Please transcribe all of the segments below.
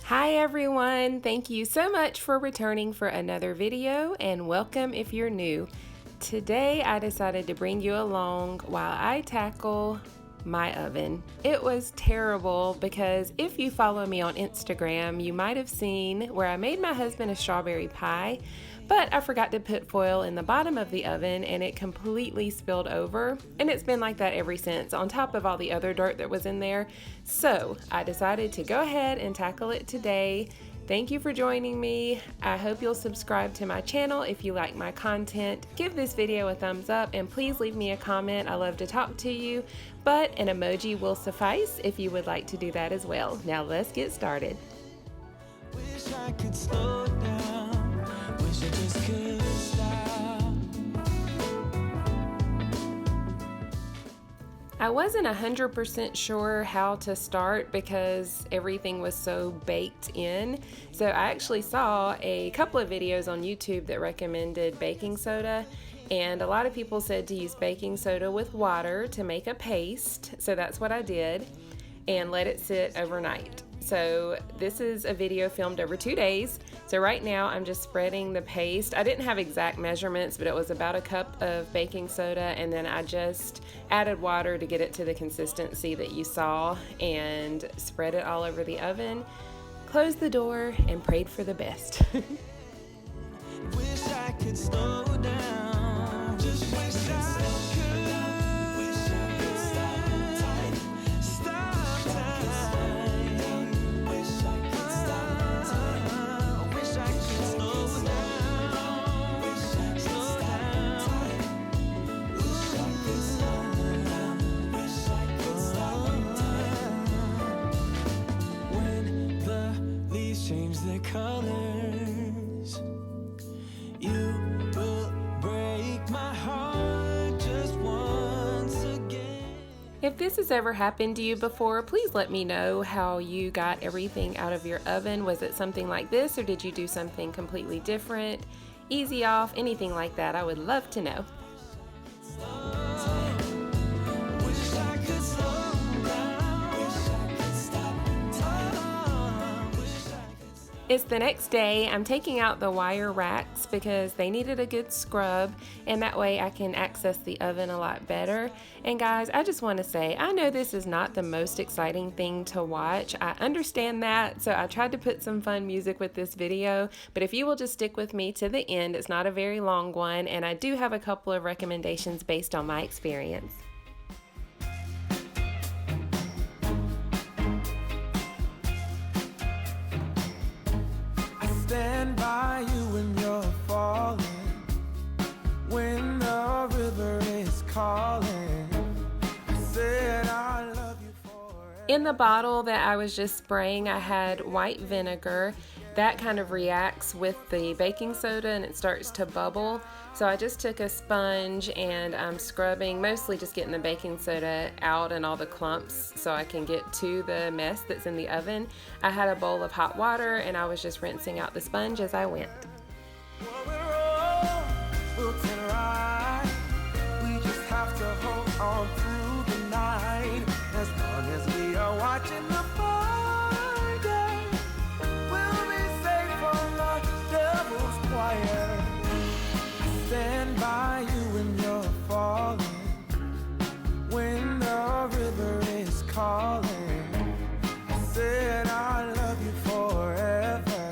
Hi everyone, thank you so much for returning for another video and welcome if you're new. Today I decided to bring you along while I tackle my oven. It was terrible because if you follow me on Instagram, you might have seen where I made my husband a strawberry pie, but I forgot to put foil in the bottom of the oven and it completely spilled over, and it's been like that ever since, on top of all the other dirt that was in there. So I decided to go ahead and tackle it today. Thank you for joining me. I hope you'll subscribe to my channel if you like my content. Give this video a thumbs up and please leave me a comment. I love to talk to you, but an emoji will suffice if you would like to do that as well. Now let's get started. Wish I could slow down. Wish I just could stop. I wasn't 100% sure how to start because everything was so baked in. So I actually saw a couple of videos on YouTube that recommended baking soda, and a lot of people said to use baking soda with water to make a paste. So that's what I did and let it sit overnight. So this is a video filmed over 2 days. So right now I'm just spreading the paste. I didn't have exact measurements, but it was about a cup of baking soda, and then I just added water to get it to the consistency that you saw and spread it all over the oven, closed the door, and prayed for the best. Wish I could slow down. Just wish I could. Wish I could stop time. Stop time. Wish I could stop time. Wish I could slow down. Wish I could stop time. Wish I could slow down. Wish I could stop time. When the leaves change their colors, you will break my heart just once again. If this has ever happened to you before, please let me know how you got everything out of your oven. Was it something like this, or did you do something completely different? Easy off, anything like that, I would love to know. Wish I could slow down. Wish I could stop time. Wish I could stop. It's the next day. I'm taking out the wire racks because they needed a good scrub, and that way I can access the oven a lot better. And guys, I just want to say, I know this is not the most exciting thing to watch. I understand that, so I tried to put some fun music with this video, but if you will just stick with me to the end, it's not a very long one, and I do have a couple of recommendations based on my experience. Stand by you when you're falling, when the river is calling. I said I love you forever. In the bottle that I was just spraying, I had white vinegar. That kind of reacts with the baking soda and it starts to bubble. So I just took a sponge and I'm scrubbing, mostly just getting the baking soda out and all the clumps so I can get to the mess that's in the oven. I had a bowl of hot water and I was just rinsing out the sponge as I went. We'll turn right. We just have to hold on through the night. As long as we are watching the fire, we'll be safe from the devil's choir. I stand by you when you're falling, when the river is calling. I said I love you forever.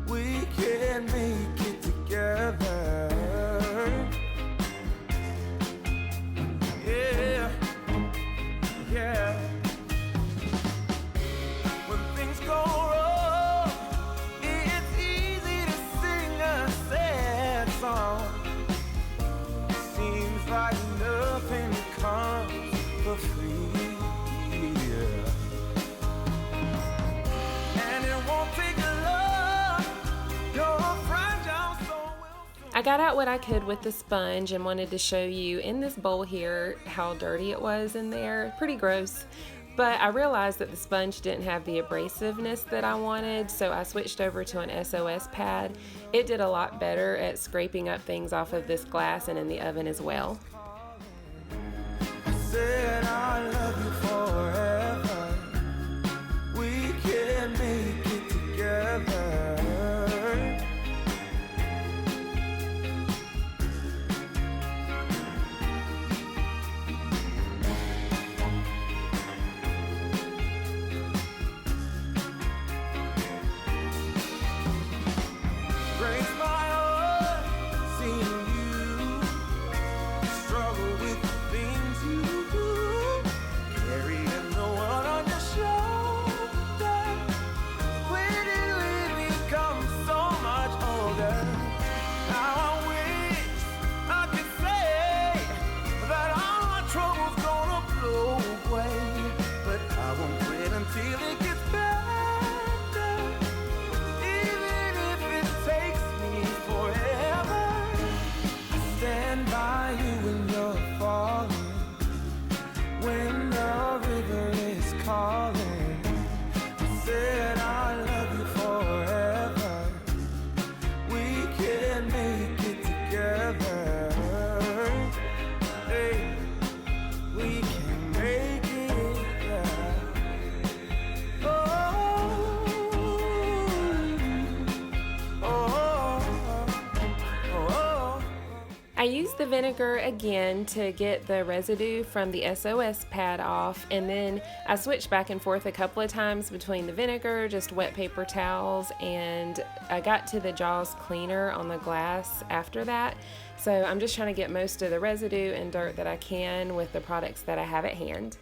We can make it together. Yeah, yeah. When things go wrong, it's easy to sing a sad song. Seems like nothing comes for free. Yeah. And it won't take long. Your fragile soul will. I got out what I could with the sponge and wanted to show you in this bowl here how dirty it was in there. Pretty gross. But I realized that the sponge didn't have the abrasiveness that I wanted, so I switched over to an SOS pad. It did a lot better at scraping up things off of this glass and in the oven as well. I said I love you forever. We can make I used the vinegar again to get the residue from the SOS pad off, and then I switched back and forth a couple of times between the vinegar, just wet paper towels, and I got to the Jaws cleaner on the glass after that. So I'm just trying to get most of the residue and dirt that I can with the products that I have at hand.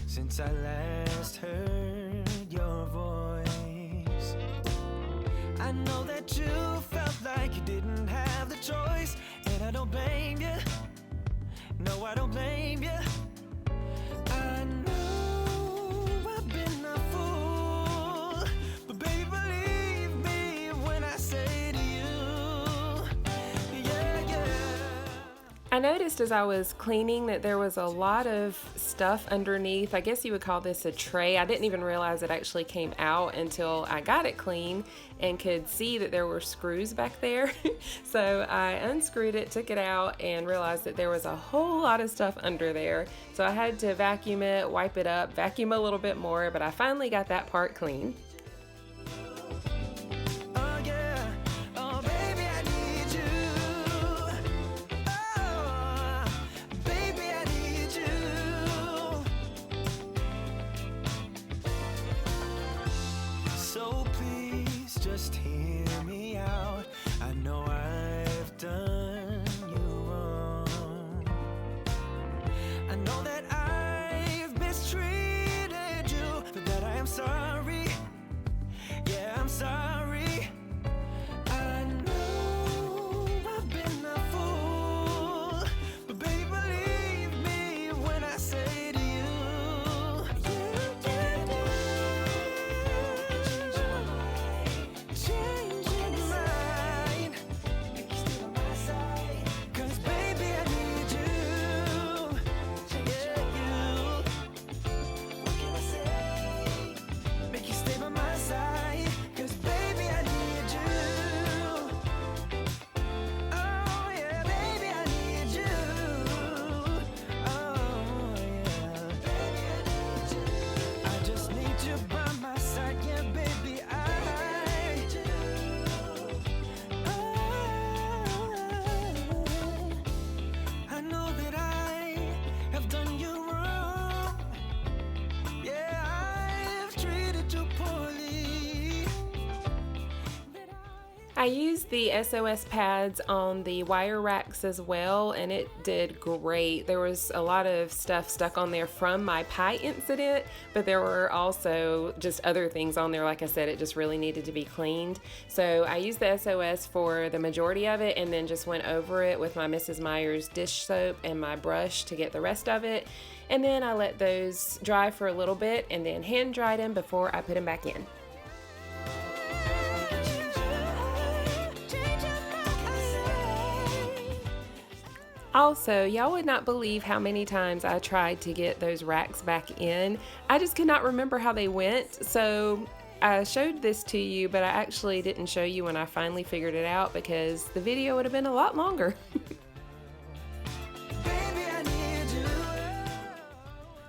Since I last heard your voice, I know that you felt like you didn't have the choice, and I don't blame you. No, I don't blame you. I know I've been a fool, but baby, believe me when I say to you, yeah. I noticed as I was cleaning that there was a lot of stuff underneath. I guess you would call this a tray. I didn't even realize it actually came out until I got it clean and could see that there were screws back there. So I unscrewed it, took it out, and realized that there was a whole lot of stuff under there. So I had to vacuum it, wipe it up, vacuum a little bit more, but I finally got that part clean. Just hear me out. I know I've done you wrong. I know that I've mistreated you. For that I am sorry. Yeah, I'm sorry. I know I've been a fool, but baby, believe me when I say to you, I used the SOS pads on the wire racks as well, and it did great. There was a lot of stuff stuck on there from my pie incident, but there were also just other things on there. Like I said, it just really needed to be cleaned. So I used the SOS for the majority of it, and then just went over it with my Mrs. Meyer's dish soap and my brush to get the rest of it. And then I let those dry for a little bit and then hand dried them before I put them back in. Also, y'all would not believe how many times I tried to get those racks back in. I just could not remember how they went, so I showed this to you, but I actually didn't show you when I finally figured it out because the video would have been a lot longer.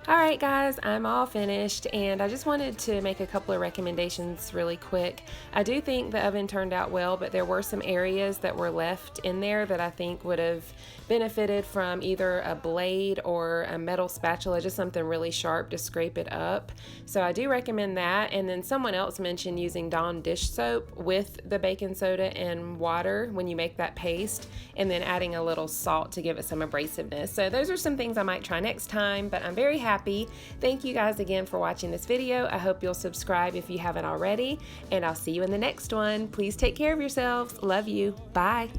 Alright guys, I'm all finished, and I just wanted to make a couple of recommendations really quick. I do think the oven turned out well, but there were some areas that were left in there that I think would have benefited from either a blade or a metal spatula, just something really sharp to scrape it up. So I do recommend that. And then someone else mentioned using Dawn dish soap with the baking soda and water when you make that paste, and then adding a little salt to give it some abrasiveness. So those are some things I might try next time, but I'm very happy. Thank you guys again for watching this video. I hope you'll subscribe if you haven't already, and I'll see you in the next one. Please take care of yourselves. Love you. Bye.